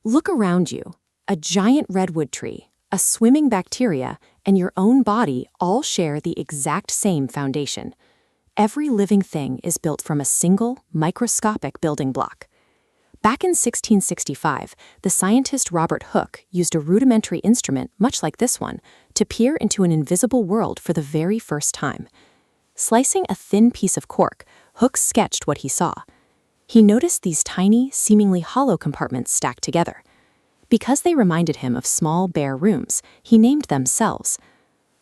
Look around you. A giant redwood tree, a swimming bacteria, and your own body all share the exact same foundation. Every living thing is built from a single, microscopic building block. Back in 1665, the scientist Robert Hooke used a rudimentary instrument much like this one to peer into an invisible world for the very first time. Slicing a thin piece of cork, Hooke sketched what he saw. He noticed these tiny, seemingly hollow compartments stacked together. Because they reminded him of small, bare rooms, he named them cells.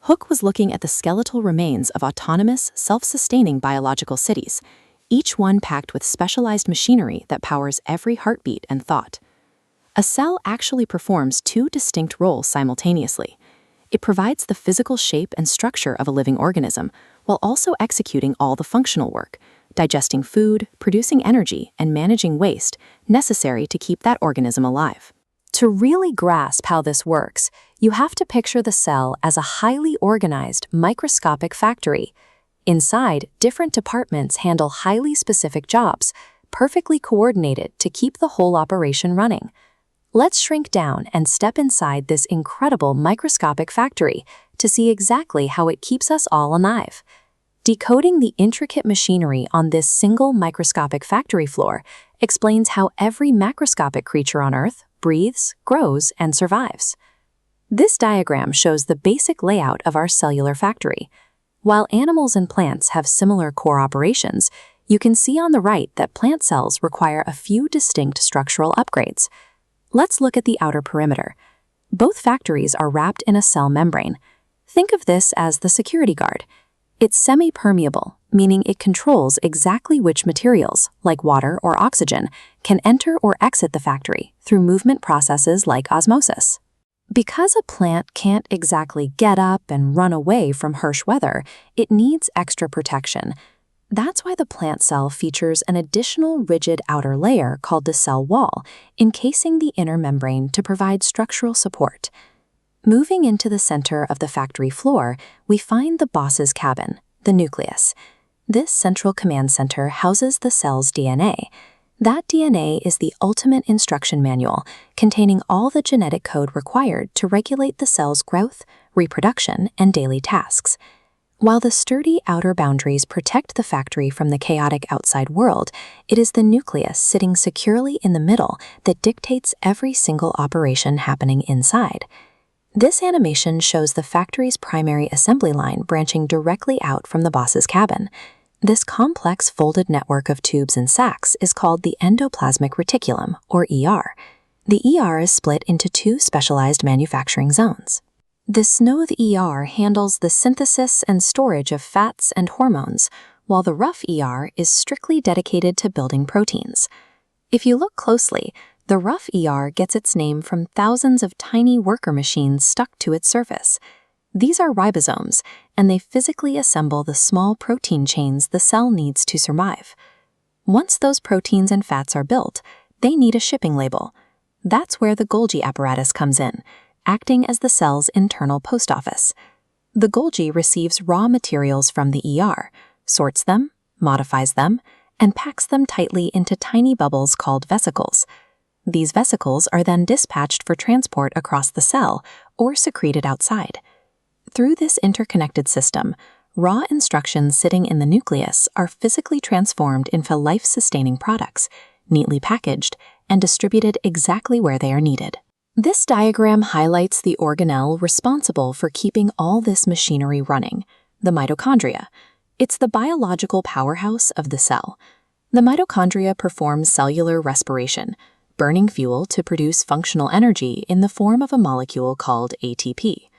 Hooke was looking at the skeletal remains of autonomous, self-sustaining biological cities, each one packed with specialized machinery that powers every heartbeat and thought. A cell actually performs two distinct roles simultaneously. It provides the physical shape and structure of a living organism, while also executing all the functional work, digesting food, producing energy, and managing waste necessary to keep that organism alive. To really grasp how this works, you have to picture the cell as a highly organized, microscopic factory. Inside, different departments handle highly specific jobs, perfectly coordinated to keep the whole operation running. Let's shrink down and step inside this incredible microscopic factory to see exactly how it keeps us all alive. Decoding the intricate machinery on this single microscopic factory floor explains how every macroscopic creature on Earth breathes, grows, and survives. This diagram shows the basic layout of our cellular factory. While animals and plants have similar core operations, you can see on the right that plant cells require a few distinct structural upgrades. Let's look at the outer perimeter. Both factories are wrapped in a cell membrane. Think of this as the security guard. It's semi-permeable, meaning it controls exactly which materials, like water or oxygen, can enter or exit the factory through movement processes like osmosis. Because a plant can't exactly get up and run away from harsh weather, it needs extra protection. That's why the plant cell features an additional rigid outer layer called the cell wall, encasing the inner membrane to provide structural support. Moving into the center of the factory floor, we find the boss's cabin, the nucleus. This central command center houses the cell's DNA. That DNA is the ultimate instruction manual, containing all the genetic code required to regulate the cell's growth, reproduction, and daily tasks. While the sturdy outer boundaries protect the factory from the chaotic outside world, it is the nucleus sitting securely in the middle that dictates every single operation happening inside. This animation shows the factory's primary assembly line branching directly out from the boss's cabin. This complex folded network of tubes and sacs is called the endoplasmic reticulum, or ER. The ER is split into two specialized manufacturing zones. The smooth ER handles the synthesis and storage of fats and hormones, while the rough ER is strictly dedicated to building proteins. If you look closely, the rough ER gets its name from thousands of tiny worker machines stuck to its surface. These are ribosomes, and they physically assemble the small protein chains the cell needs to survive. Once those proteins and fats are built, they need a shipping label. That's where the Golgi apparatus comes in, acting as the cell's internal post office. The Golgi receives raw materials from the ER, sorts them, modifies them, and packs them tightly into tiny bubbles called vesicles. These vesicles are then dispatched for transport across the cell or secreted outside. Through this interconnected system, raw instructions sitting in the nucleus are physically transformed into life-sustaining products, neatly packaged, and distributed exactly where they are needed. This diagram highlights the organelle responsible for keeping all this machinery running, the mitochondria. It's the biological powerhouse of the cell. The mitochondria performs cellular respiration, burning fuel to produce functional energy in the form of a molecule called ATP.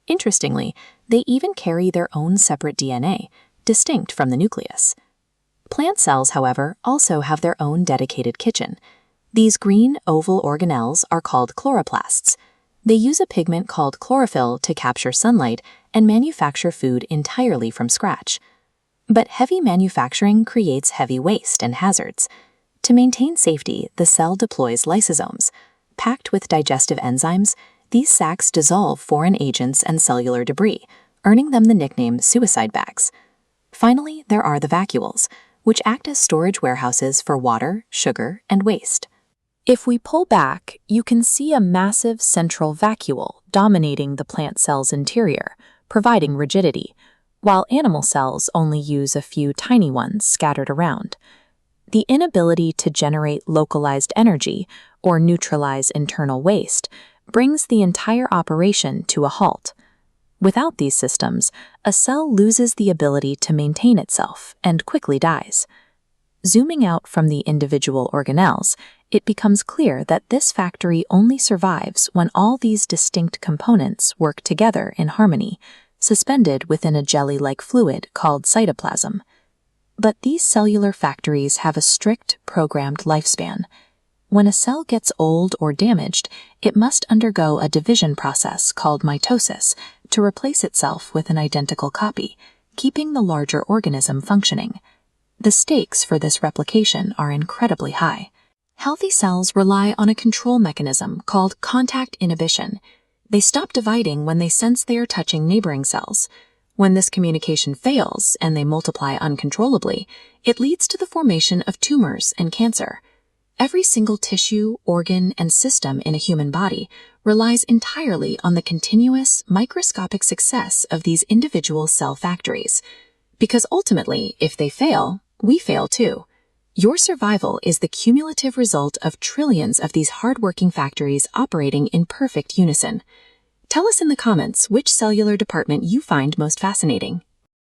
Interestingly, they even carry their own separate DNA, distinct from the nucleus. Plant cells, however, also have their own dedicated kitchen. These green, oval organelles are called chloroplasts. They use a pigment called chlorophyll to capture sunlight and manufacture food entirely from scratch. But heavy manufacturing creates heavy waste and hazards. To maintain safety, the cell deploys lysosomes. Packed with digestive enzymes, these sacs dissolve foreign agents and cellular debris, earning them the nickname suicide bags. Finally, there are the vacuoles, which act as storage warehouses for water, sugar, and waste. If we pull back, you can see a massive central vacuole dominating the plant cell's interior, providing rigidity, while animal cells only use a few tiny ones scattered around. The inability to generate localized energy or neutralize internal waste brings the entire operation to a halt. Without these systems, a cell loses the ability to maintain itself and quickly dies. Zooming out from the individual organelles, it becomes clear that this factory only survives when all these distinct components work together in harmony, suspended within a jelly-like fluid called cytoplasm. But these cellular factories have a strict, programmed lifespan. When a cell gets old or damaged, it must undergo a division process called mitosis to replace itself with an identical copy, keeping the larger organism functioning. The stakes for this replication are incredibly high. Healthy cells rely on a control mechanism called contact inhibition. They stop dividing when they sense they are touching neighboring cells. When this communication fails and they multiply uncontrollably, it leads to the formation of tumors and cancer. Every single tissue, organ, and system in a human body relies entirely on the continuous, microscopic success of these individual cell factories. Because ultimately, if they fail, we fail too. Your survival is the cumulative result of trillions of these hardworking factories operating in perfect unison. Tell us in the comments which cellular department you find most fascinating.